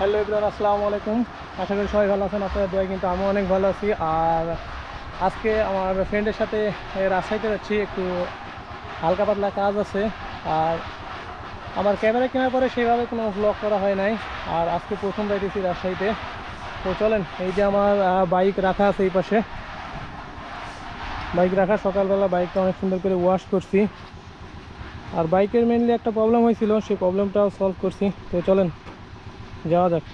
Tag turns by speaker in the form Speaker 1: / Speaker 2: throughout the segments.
Speaker 1: Hello everyone, আসসালামু আলাইকুম। আশা করি সবাই ভালো আছেন। আপনাদের দোয়ায় কিন্তু আমি অনেক ভালো আছি। আর আজকে আমার ফ্রেন্ডের সাথে রাজশাহীতে যাচ্ছি, একটু হালকা পাতলা কাজ আছে। আর আমার ক্যামেরা কেনার পরে সেইভাবে কোনো ব্লগ করা হয় নাই। আর আজকে প্রথম যাইতেছি রাজশাহীতে। তো চলেন, এই যে আমার বাইক রাখা আছে এই পাশে, বাইক রাখা। সকালবেলা বাইকটা অনেক সুন্দর করে ওয়াশ করছি। আর বাইকের মেনলি একটা প্রবলেম হয়েছিল, সেই প্রবলেমটাও সলভ করছি। তো চলেন যাওয়া যাক।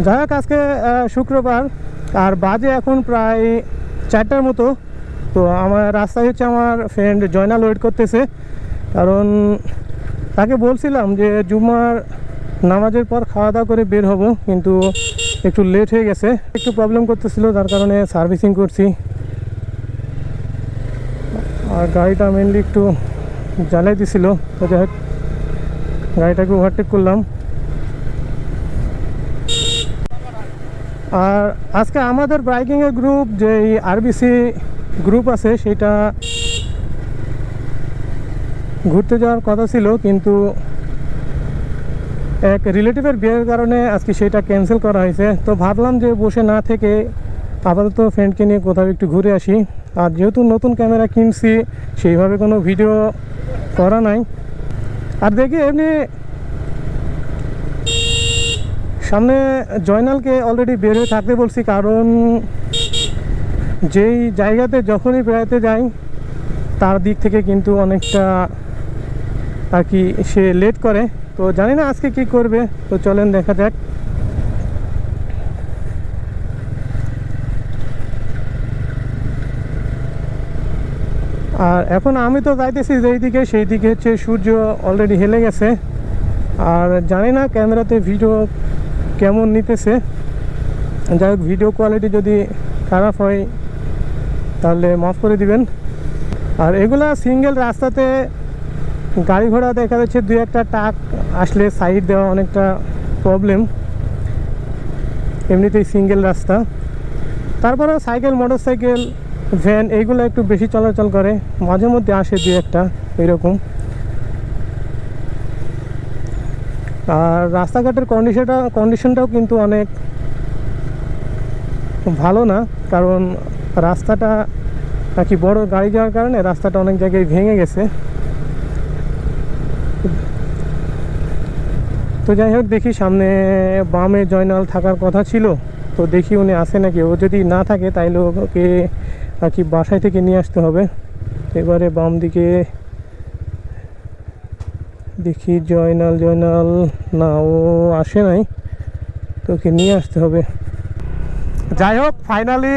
Speaker 1: যাই হোক, আজকে শুক্রবার আর বাজে এখন প্রায় 4টার মতো। তো আমার রাস্তায় হচ্ছে আমার ফ্রেন্ড জয়নাল ওয়েট করতেছে, কারণ তাকে বলছিলাম যে জুম্মার নামাজের পর খাওয়া দাওয়া করে বের হব, কিন্তু একটু লেট হয়ে গেছে, একটু প্রবলেম করতেছিল, যার কারণে সার্ভিসিং করছি। আর গাড়িটা মেনলি একটু জ্বালাই দিছিল, তো যাই হোক গাড়িটাকে ওভারটেক করলাম। আর আজকে আমাদের বাইকিংয়ের গ্রুপ, যে আরবিসি গ্রুপ আছে, সেটা ঘুরতে যাওয়ার কথা ছিল, কিন্তু এক রিলেটিভের বিয়ের কারণে আজকে সেটা ক্যান্সেল করা হয়েছে। তো ভাবলাম যে বসে না থেকে আপাতত ফ্রেন্ডকে নিয়ে কোথাও একটু ঘুরে আসি। আর যেহেতু নতুন ক্যামেরা কিনছি, সেইভাবে কোনো ভিডিও করা নাই। আর দেখি এমনি সামনে জয়নালকে অলরেডি বের হয়ে থাকতে বলছি, কারণ যেই জায়গাতে যখনই বেড়াতে যাই তার দিক থেকে কিন্তু অনেকটা আর কি সে লেট করে। তো জানি না আজকে কি করবে, তো চলেন দেখা যাক। আর এখন আমি তো যাইতেছি যেই দিকে, সেই দিকে হচ্ছে সূর্য অলরেডি হেলে গেছে। আর জানি না ক্যামেরাতে ভিডিও কেমন নিতেছে। যাই হোক, ভিডিও কোয়ালিটি যদি খারাপ হয় তাহলে মাফ করে দিবেন। আর এগুলা সিঙ্গেল রাস্তাতে গাড়ি ঘোড়া দেখা যাচ্ছে, দুই একটা ট্রাক আসলে সাইড দেওয়া অনেকটা প্রবলেম, এমনিতেই সিঙ্গেল রাস্তা। তারপরেও সাইকেল, মোটর সাইকেল, ভ্যান এইগুলো একটু বেশি চলাচল করে, মাঝে মধ্যে আসে দুই একটা এরকম। আর রাস্তাঘাটের কন্ডিশনটাও কিন্তু অনেক ভালো না, কারণ রাস্তাটা নাকি বড় গাড়ি যাওয়ার কারণে রাস্তাটা অনেক জায়গায় ভেঙে গেছে। তো যাই হোক, দেখি সামনে বামে জয়নাল থাকার কথা ছিল, তো দেখি উনি আসে নাকি। ও যদি না থাকে তাইলে ওকে আর কি বাসায় থেকে নিয়ে আসতে হবে। এবারে বাম দিকে দেখি জয়নাল না, ও আসে নাই, তো ওকে নিয়ে আসতে হবে। যাই হোক, ফাইনালি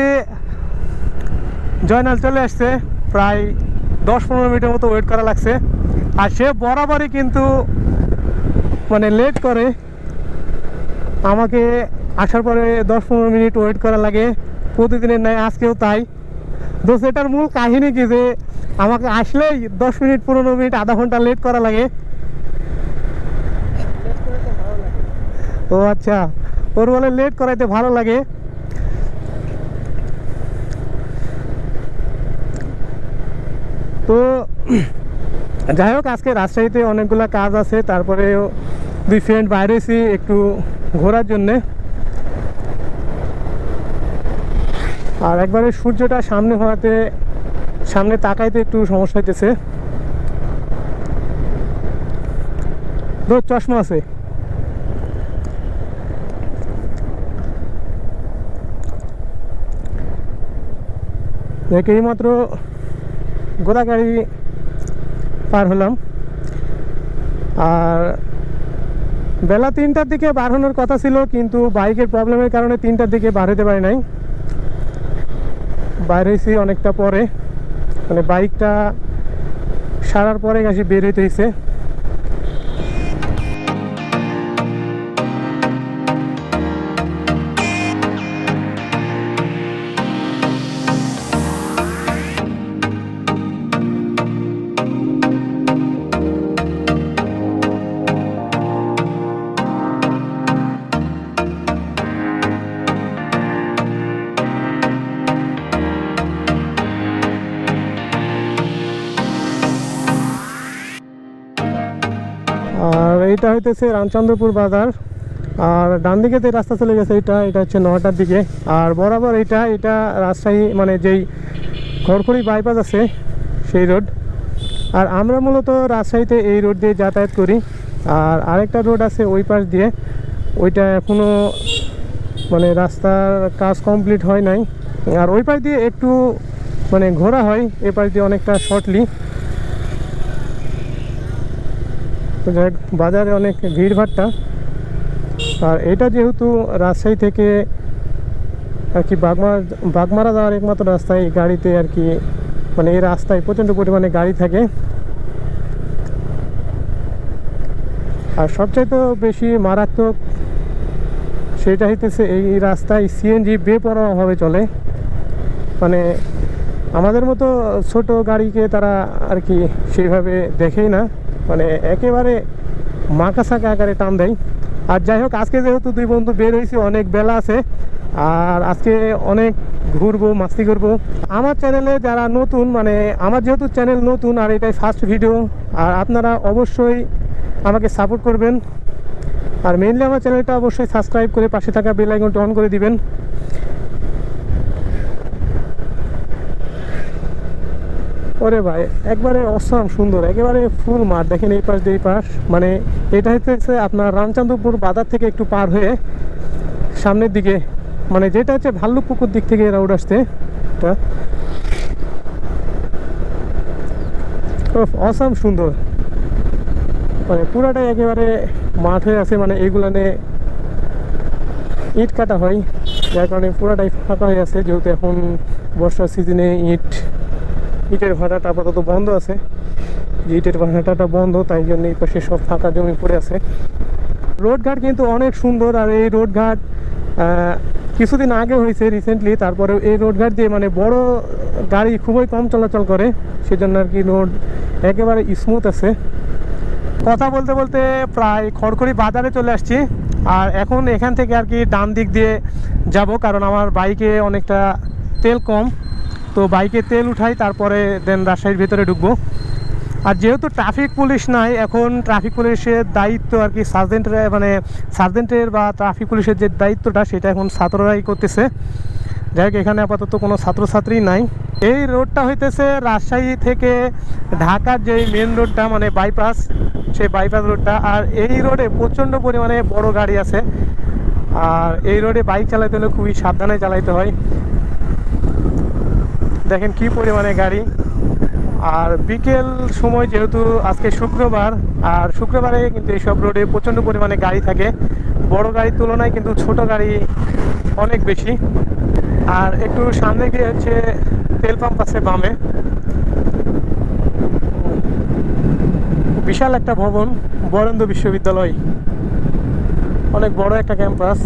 Speaker 1: জয়নাল চলে আসছে। প্রায় 10-15 মিনিটের মতো ওয়েট করা লাগছে। আর সে বরাবরই কিন্তু মানে লেট করে, আমাকে আসার পরে 10-15 মিনিট ওয়েট করা লাগে প্রতিদিনের ন্যায়, আজকেও তাই। তো সেটার মূল কাহিনী কি, যে আমাকে আসলেই 10 মিনিট 15 মিনিট আধা ঘন্টা লেট করা লাগে। ও আচ্ছা, ওর বলে লেট করাইতে ভালো লাগে। তো যাই হোক, আজকে রাজশাহীতে অনেকগুলো কাজ আছে, তারপরে দুই ফ্রেন্ড বাইরেছি একটু ঘোরার জন্যে। আর একবারে সূর্যটা সামনে হওয়াতে সামনে তাকাইতে একটু সমস্যা হইতেছে। তো চশমা আছে। দেখ, এইমাত্র গোদাগাড়ি পার হলাম। আর বেলা 3টার দিকে বার হওয়ার কথা ছিল, কিন্তু বাইকের প্রবলেমের কারণে 3টার দিকে বার হতে পারি নাই। বাইর হয়েছি অনেকটা পরে, মানে বাইকটা সারার পরে গেছি বের হইতে হয়েছে। এটা হইতেছে রামচন্দ্রপুর বাজার। আর ডান দিকে যে রাস্তা চলে গেছে এটা হচ্ছে নটার দিকে। আর বরাবর এটা রাজশাহী মানে যেই খড়খড়ি বাইপাস আছে সেই রোড। আর আমরা মূলত রাজশাহীতে এই রোড দিয়ে যাতায়াত করি। আর আরেকটা রোড আছে ওই পাশ দিয়ে, ওইটা এখনও মানে রাস্তার কাজ কমপ্লিট হয় নাই। আর ওই পাশ দিয়ে একটু মানে ঘোরা হয়, এ পাশ দিয়ে অনেকটা শর্টলি। তো যাই হোক, বাজারে অনেক ভিড়ভাট্টা। আর এটা যেহেতু রাজশাহী থেকে আর কি বাগমারা যাওয়ার একমাত্র রাস্তায় গাড়িতে আর কি মানে এই রাস্তায় প্রচণ্ড পরিমাণে গাড়ি থাকে। আর সবচাইতে বেশি মারাত্মক সেটা হইতেছে এই রাস্তায় সিএনজি বেপরোয়াভাবে চলে। মানে আমাদের মতো ছোট গাড়িকে তারা আর কি সেইভাবে দেখেই না, মানে একেবারে মাকাসাকা আকারে টান দেয়। আর যাই হোক, আজকে যেহেতু দুই বন্ধু বের হয়েছি, অনেক বেলা আছে, আর আজকে অনেক ঘুরবো, মাস্তি করবো। আমার চ্যানেলে যারা নতুন, মানে আমার যেহেতু চ্যানেল নতুন আর এটাই ফার্স্ট ভিডিও, আর আপনারা অবশ্যই আমাকে সাপোর্ট করবেন। আর মেইনলি আমার চ্যানেলটা অবশ্যই সাবস্ক্রাইব করে পাশে থাকা বেল আইকনটা অন করে দিবেন। ওরে ভাই, একবারে অসাম সুন্দর, একেবারে ফুল মাঠ। দেখেন এই পাশ দিয়ে এই পাশ, মানে এটা হচ্ছে আপনার রামচন্দ্রপুর বাজার থেকে একটু পার হয়ে সামনের দিকে, মানে যেটা হচ্ছে ভাল্লুকপুকুর দিক থেকে রোড আসছে। এটা অসাম সুন্দর, মানে পুরাটাই একেবারে মাঠ হয়ে আছে। মানে এইগুলানে ইট কাটা হয়, যার কারণে পুরাটাই ফাঁকা হয়ে আছে। যেহেতু এখন বর্ষার সিজনে ইটের ভাড়াটা আপাতত বন্ধ আছে, যে ইটের ভাড়াটা বন্ধ, তাই জন্য এই পাশে সব ফাঁকা জমি পড়ে আছে। রোডঘাট কিন্তু অনেক সুন্দর। আর এই রোডঘাট কিছুদিন আগে হয়েছে রিসেন্টলি, তারপরে এই রোডঘাট দিয়ে মানে বড় গাড়ি খুবই কম চলাচল করে, সেজন্য আর কি রোড একেবারে স্মুথ আছে। কথা বলতে বলতে প্রায় খড়খড়ি বাজারে চলে আসছি। আর এখন এখান থেকে আর কি ডান দিক দিয়ে যাব, কারণ আমার বাইকে অনেকটা তেল কম, তো বাইকে তেল উঠাই, তারপরে দেন রাজশাহীর ভিতরে ঢুকবো। আর যেহেতু ট্রাফিক পুলিশ নাই, এখন ট্রাফিক পুলিশের দায়িত্ব আর কি সার্জেন্টের বা ট্রাফিক পুলিশের যে দায়িত্বটা সেটা এখন ছাত্ররাই করতেছে। যাই হোক, এখানে আপাতত কোনো ছাত্রছাত্রী নাই। এই রোডটা হইতেছে রাজশাহী থেকে ঢাকার যে মেন রোডটা, মানে বাইপাস, সেই বাইপাস রোডটা। আর এই রোডে প্রচণ্ড পরিমাণে বড় গাড়ি আছে। আর এই রোডে বাইক চালাতে হলে খুবই সাবধানে চালাইতে হয়। দেখেন কি পরিমাণে গাড়ি। আর বিকেল সময়, যেহেতু আজকে শুক্রবার, আর শুক্রবারে কিন্তু এইসব রোডে প্রচণ্ড পরিমাণে গাড়ি থাকে। বড় গাড়ির তুলনায় কিন্তু ছোট গাড়ি অনেক বেশি। আর একটু সামনে গিয়ে হচ্ছে তেল পাম্প আছে বামে, বিশাল একটা ভবন, বরেন্দ্র বিশ্ববিদ্যালয়, অনেক বড় একটা ক্যাম্পাস।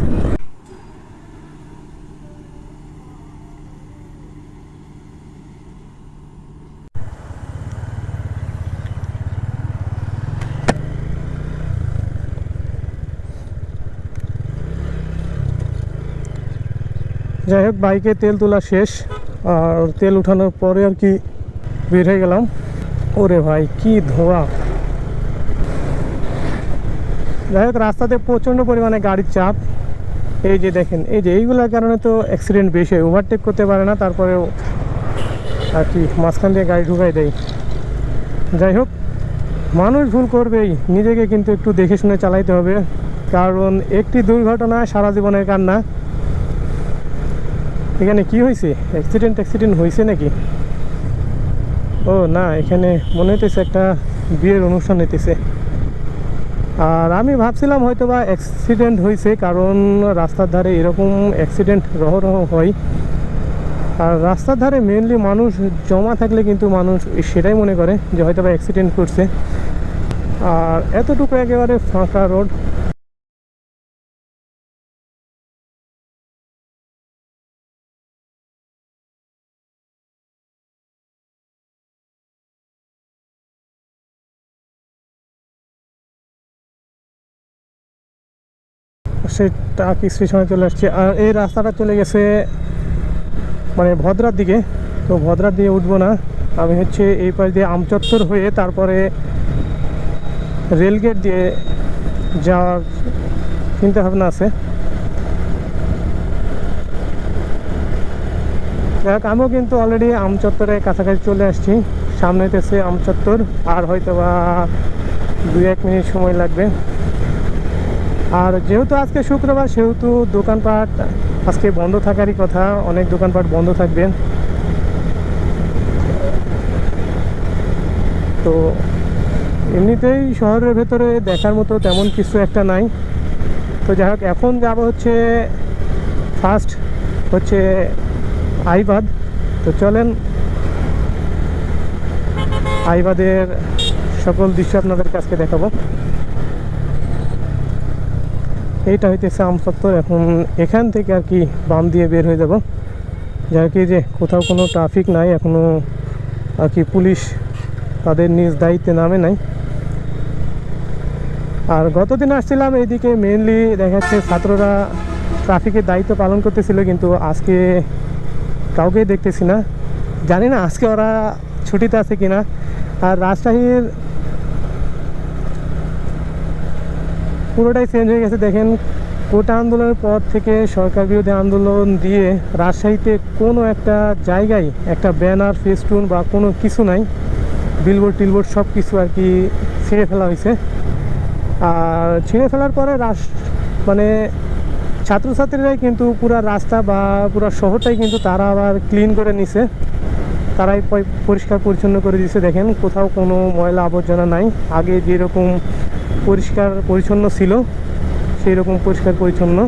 Speaker 1: যাই হোক, বাইকে তেল তোলা শেষ, আর তেল উঠানোর পরে আর কি বের হয়ে গেলাম। ওরে ভাই, কি ধোঁয়া! যাই হোক, রাস্তাতে প্রচণ্ড পরিমাণে গাড়ির চাপ। এই যে দেখেন, এই যে এইগুলোর কারণে তো অ্যাক্সিডেন্ট বেশি হয়, ওভারটেক করতে পারে না, তারপরেও আর কি মাঝখান দিয়ে গাড়ি ঢুকাই দেয়। যাই হোক, মানুষ ভুল করবেই, নিজেকে কিন্তু একটু দেখে শুনে চালাইতে হবে, কারণ একটি দুর্ঘটনা সারা জীবনের কান্না। এখানে কি হয়েছে? অ্যাক্সিডেন্ট হয়েছে নাকি? ও না, এখানে মনে হইতেছে একটা বিয়ের অনুষ্ঠান হইতেছে। আর আমি ভাবছিলাম হয়তো বা অ্যাক্সিডেন্ট হয়েছে, কারণ রাস্তার ধারে এরকম অ্যাক্সিডেন্ট রহ হয়। আর রাস্তার ধারে মেনলি মানুষ জমা থাকলে কিন্তু মানুষ সেটাই মনে করে যে হয়তো বা অ্যাক্সিডেন্ট করছে। আর এতটুকু একেবারে ফাঁকা রোড। সেই ট্রাক স্টেশনে চলে আসছে। আর এই রাস্তাটা চলে গেছে মানে ভদ্রার দিকে, তো ভদ্রার দিয়ে উঠবো না, আমি হচ্ছে এই পাশ দিয়ে আমচত্বর হয়ে তারপরে রেলগেট দিয়ে যাওয়ার চিন্তা ভাবনা আছে। দেখ আমিও কিন্তু অলরেডি আম চত্বরের কাছাকাছি চলে আসছি। সামনে হইতেছে আম চত্বর, আর হয়তো বা 2-1 মিনিট সময় লাগবে। আর যেহেতু আজকে শুক্রবার সেহেতু দোকানপাট আজকে বন্ধ থাকারই কথা, অনেক দোকানপাট বন্ধ থাকবে। তো এমনিতেই শহরের ভেতরে দেখার মতো তেমন কিছু একটা নাই। তো যাই হোক, এখন যাব হচ্ছে ফার্স্ট হচ্ছে আইবাদ। তো চলেন আইবাদের সকল দৃশ্য আপনাদের কাছে দেখাবো। এইটা হইতেছে আম চত্বর। এখন এখান থেকে আর কি বাম দিয়ে বের হয়ে যাব। যাই হোক, যে কোথাও কোনো ট্রাফিক নাই এখনও আর কি, পুলিশ তাদের নিজ দায়িত্বে নামে নাই। আর গতদিন আসছিলাম এইদিকে মেইনলি দেখা যাচ্ছে ছাত্ররা ট্রাফিকের দায়িত্ব পালন করতেছিল, কিন্তু আজকে কাউকেই দেখতেছি না। জানি না আজকে ওরা ছুটিতে আছে কিনা। আর রাজশাহীর পুরোটাই চেঞ্জ হয়ে গেছে। দেখেন, কোটা আন্দোলনের পর থেকে সরকার বিরোধী আন্দোলন দিয়ে রাজশাহীতে কোনো একটা জায়গায় একটা ব্যানার, ফেস্টুন বা কোনো কিছু নাই। বিলবোর্ড টিলবোর্ড সব কিছু আর কি ছিঁড়ে ফেলা হয়েছে। আর ছিঁড়ে ফেলার পরে মানে ছাত্রছাত্রীরাই কিন্তু পুরো রাস্তা বা পুরো শহরটাই কিন্তু তারা আবার ক্লিন করে নিছে। তারাই পরিষ্কার পরিচ্ছন্ন করে দিছে। দেখেন, কোথাও কোনো ময়লা আবর্জনা নাই। আগে যেরকম পরিষ্কার পরিচ্ছন্ন ছিল সেই রকম পরিষ্কার পরিচ্ছন্ন।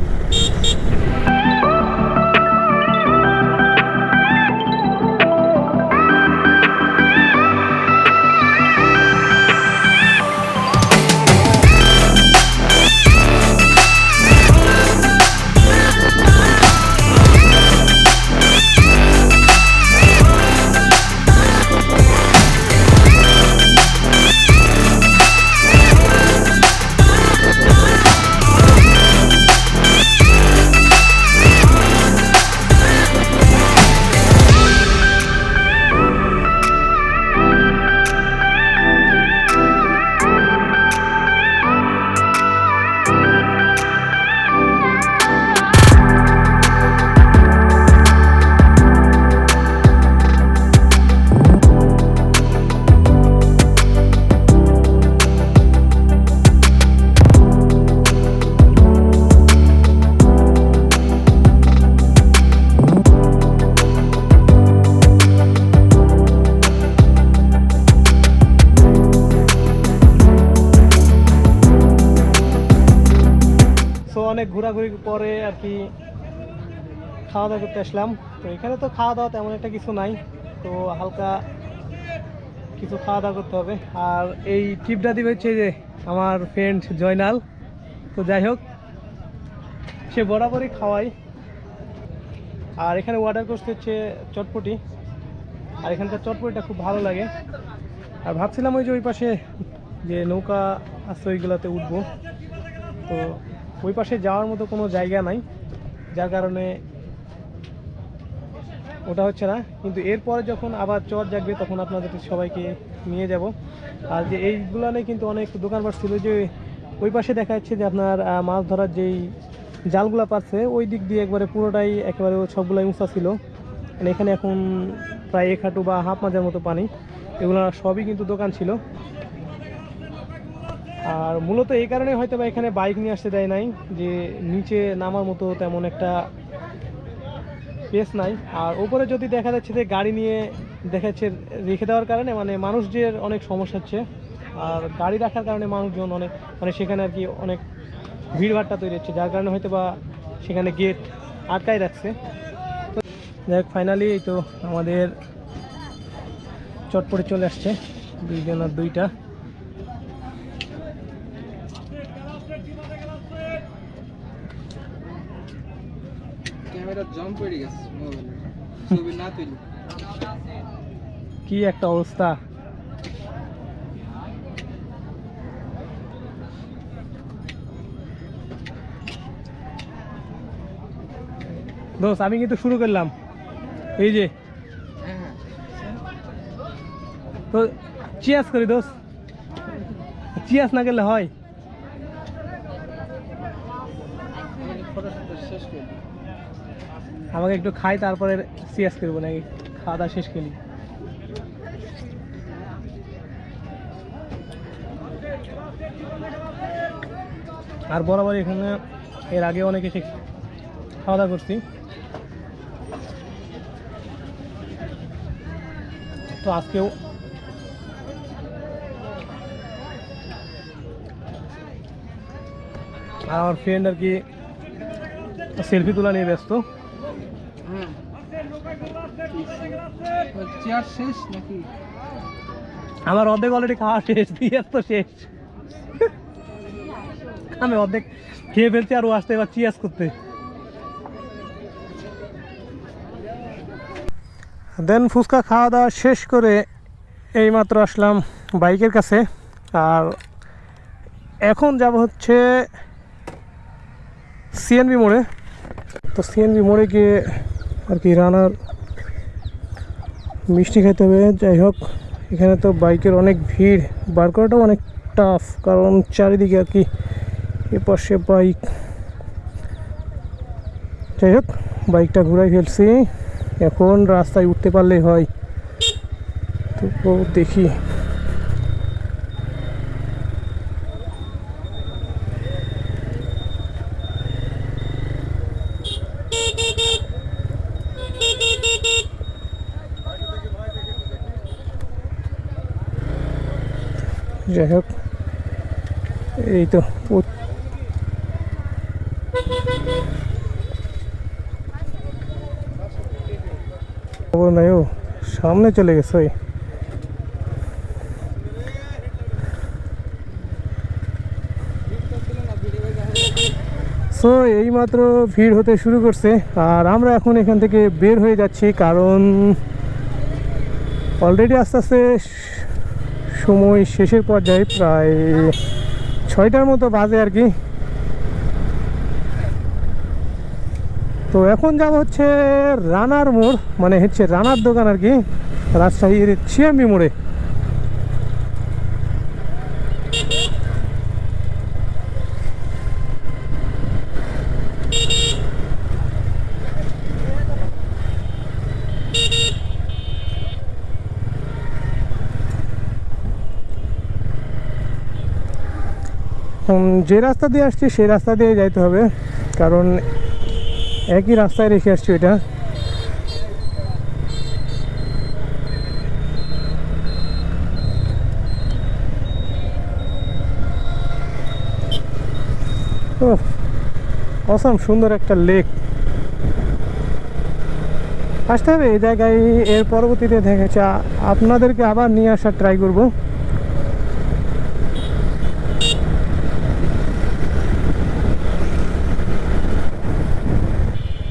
Speaker 1: অনেক ঘোরাঘুরির পরে আর কি খাওয়া দাওয়া করতে আসলাম। তো এখানে তো খাওয়া দাওয়া তেমন একটা কিছু নাই, তো হালকা কিছু খাওয়া দাওয়া করতে হবে। আর এই টিপটা দিবে হচ্ছে যে আমার ফ্রেন্ড জয়নাল। তো যাই হোক, সে বরাবরই খাওয়াই। আর এখানে অর্ডার করতে হচ্ছে চটপটি, আর এখানকার চটপটিটা খুব ভালো লাগে। আর ভাবছিলাম ওই যে ওই পাশে যে নৌকা আছে ওইগুলোতে উঠবো, তো ওই পাশে যাওয়ার মতো কোনো জায়গা নাই, যার কারণে ওটা হচ্ছে না। কিন্তু এরপরে যখন আবার চর জাগবে তখন আপনাদের সবাইকে নিয়ে যাব। আর যে এইগুলো কিন্তু অনেক দোকানপাট ছিল, যে ওই পাশে দেখা যাচ্ছে যে আপনার মাছ ধরার যেই জালগুলো পাচ্ছে ওই দিক দিয়ে একবারে পুরোটাই একেবারে সবগুলাই উঁচা ছিল। এখানে এখন প্রায় 1 হাঁটু বা হাফ মাঝের মতো পানি, এগুলো সবই কিন্তু দোকান ছিল। আর মূলত এই কারণে হয়তো বা এখানে বাইক নিয়ে আসতে দেয় নাই, যে নিচে নামার মতো তেমন একটা স্পেস নাই। আর উপরে যদি দেখা যাচ্ছে যে গাড়ি নিয়ে দেখাচ্ছে রেখে দেওয়ার কারণে মানে মানুষদের অনেক সমস্যা হচ্ছে। আর গাড়ি রাখার কারণে মানুষজন অনেক মানে সেখানে আর কি অনেক ভিড়ভাড়টা তৈরি হচ্ছে, যার কারণে হয়তো বা সেখানে গেট আটকাই রাখছে। তো দেখ, ফাইনালি এই তো আমাদের চটপটে চলে আসছে, 2 জনের 2টা।
Speaker 2: ক্যামেরা জাম্প করে গেছে মোবাইলে, ছবি না তুলি।
Speaker 1: কি একটা অবস্থা! দোস্ত, আমি কিন্তু শুরু করলাম, এই যে তো চিয়াস করি দোস্ত, চিয়াস না করলে হয়? আমাকে একটু খাই তারপরে সিএস করবো নাকি, খাওয়া দাওয়া শেষ খেলি। আর বরাবর এখানে এর আগে অনেক এসে খাওয়া দাওয়া করছি, তো আজকেও আর আমার ফ্রেন্ড আর কি সেলফি তোলা নিয়ে ব্যস্ত।
Speaker 2: চেয়ার শেষ নাকি?
Speaker 1: আমার অর্ধেক অলরেডি খাওয়া শেষ, দিয়ে তো শেষ, আমি অর্ধেক খেয়ে ফেলছি আর ও আসতে এবার চিয়াস করতে। দেন ফুচকা খাওয়া দাওয়া শেষ করে এইমাত্র আসলাম বাইকের কাছে, আর এখন যাব হচ্ছে সিএনবি মোড়ে। তো সিএনবি মোড়ে গিয়ে আর কি রানার মিষ্টি খেতে হবে। যাই হোক, এখানে তো বাইকের অনেক ভিড়, বার করাটাও অনেক টাফ, কারণ চারিদিকে আর কি এপাশে বাইক। যাই হোক, বাইকটা ঘুরাই ফেলছি, এখন রাস্তায় উঠতে পারলেই হয়। তো দেখি যাই হোক, এই তো খবর নাই, ও সামনে চলে গেছে। সো এইমাত্র ভিড় হতে শুরু করছে, আর আমরা এখন এখান থেকে বের হয়ে যাচ্ছি, কারণ অলরেডি আস্তে আস্তে সময় শেষের পর্যায়ে, প্রায় 6টার মতো বাজে আর কি। তো এখন যাব হচ্ছে রানার মোড়, মানে হচ্ছে রানার দোকান আর কি, রাজশাহীর সিএমবি মোড়ে। যে রাস্তা দিয়ে আসছি সেই রাস্তা দিয়ে যাইতে হবে, কারণ একই রাস্তায় রেখে আসছি এটা। অসম সুন্দর একটা লেক, আসতে হবে এই জায়গায়। এর পরবর্তীতে দেখেছি আপনাদেরকে আবার নিয়ে আসার ট্রাই করব।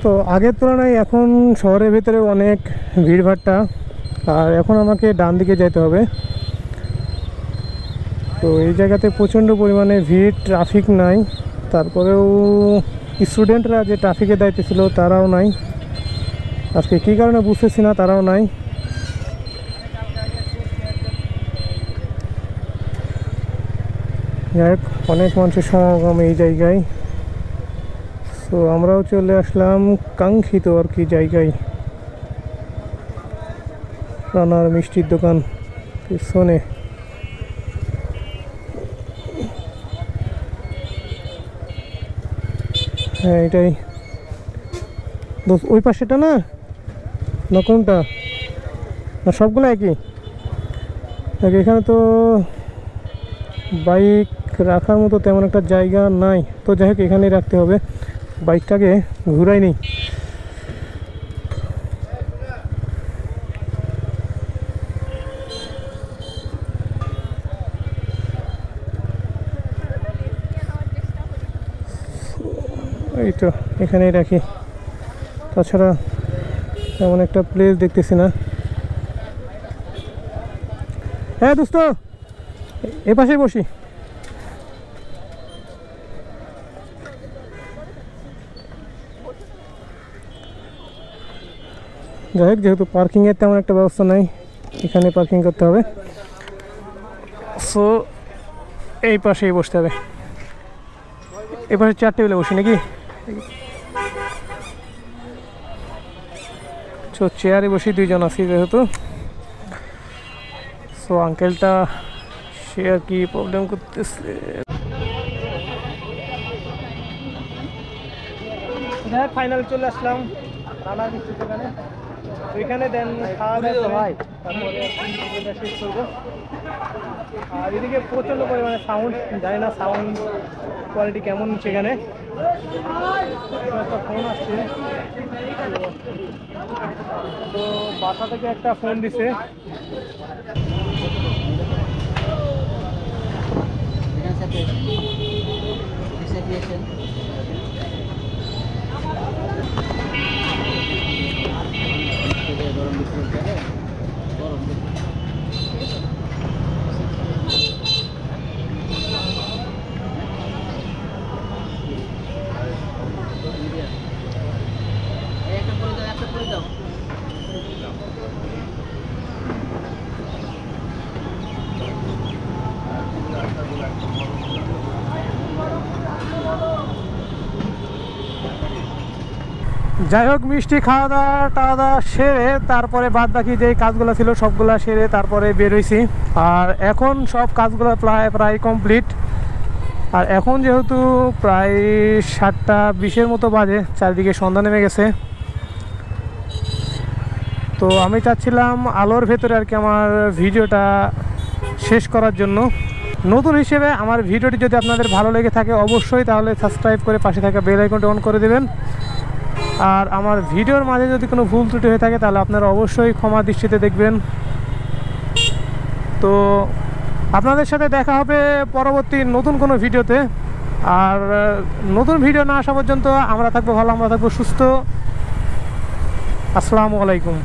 Speaker 1: তো আগের তুলনায় এখন শহরের ভিতরে অনেক ভিড়ভাট্টা, আর এখন আমাকে ডান দিকে যেতে হবে। তো এই জায়গাতে প্রচণ্ড পরিমাণে ভিড়, ট্রাফিক নাই, তারপরেও স্টুডেন্টরা যে ট্রাফিকের দায়িত্বে ছিল তারাও নাই, আজকে কী কারণে বুঝতেছি না, তারাও নাই। যাই হোক, অনেক মানুষের সমাগম এই জায়গায়। তো আমরাও চলে আসলাম কাঙ্ক্ষিত আর কি জায়গায়, রানার মিষ্টির দোকান পিছনে। হ্যাঁ এটাই দোস্ত, ওই পাশেটা না, না কোনটা, না সবগুলো একই। এখানে তো বাইক রাখার মতো তেমন একটা জায়গা নাই, তো যাই হোক এখানেই রাখতে হবে, বাইকটাকে ঘুরাই নিই। এই তো এখানেই রাখি, তাছাড়া তেমন একটা প্লেস দেখতেছি না। হ্যাঁ দোস্ত, এ পাশেই বসি। যাই হোক, যেহেতু পার্কিংয়ের তেমন একটা ব্যবস্থা নাই, এখানে পার্কিং করতে হবে, সো এই পাশেই বসতে হবে। এই পাশে 4 টেবিলে বসি নাকি? তো চেয়ারে বসে দুইজন আছি যেহেতু, সো আঙ্কেলটা সে আর কি প্রবলেম করতেছে। ফাইনাল চলে আসলাম রানা মিষ্টির দোকানে। ওইখানে দেন খাওয়া দাওয়া ভাই, তারপরে শেষ করবো। আর এদিকে প্রচণ্ড পরিমাণে সাউন্ড, জানি না সাউন্ড কোয়ালিটি কেমন সেখানে। একটা ফোন আসছে, তো বাসা থেকে একটা ফোন দিছে। যাই হোক, মিষ্টি খাওয়া দাওয়া সেরে তারপরে বাদ বাকি যে কাজগুলো ছিল সবগুলা সেরে তারপরে বের হয়েছি। আর এখন সব কাজগুলো প্রায় কমপ্লিট। আর এখন যেহেতু প্রায় 7:20 মতো বাজে, চারিদিকে সন্ধ্যা নেমে গেছে। তো আমি চাচ্ছিলাম আলোর ভেতরে আর কি আমার ভিডিওটা শেষ করার জন্য। নতুন হিসেবে আমার ভিডিওটি যদি আপনাদের ভালো লেগে থাকে অবশ্যই তাহলে সাবস্ক্রাইব করে পাশে থাকা বেল আইকনটি অন করে দেবেন। আর আমার ভিডিওর মাঝে যদি কোনো ভুল ত্রুটি হয়ে থাকে তাহলে আপনারা অবশ্যই ক্ষমা দৃষ্টিতে দেখবেন। তো আপনাদের সাথে দেখা হবে পরবর্তী নতুন কোনো ভিডিওতে। আর নতুন ভিডিও না আসা পর্যন্ত আমরা থাকবো ভালো, আমরা থাকবো সুস্থ। আসসালামু আলাইকুম।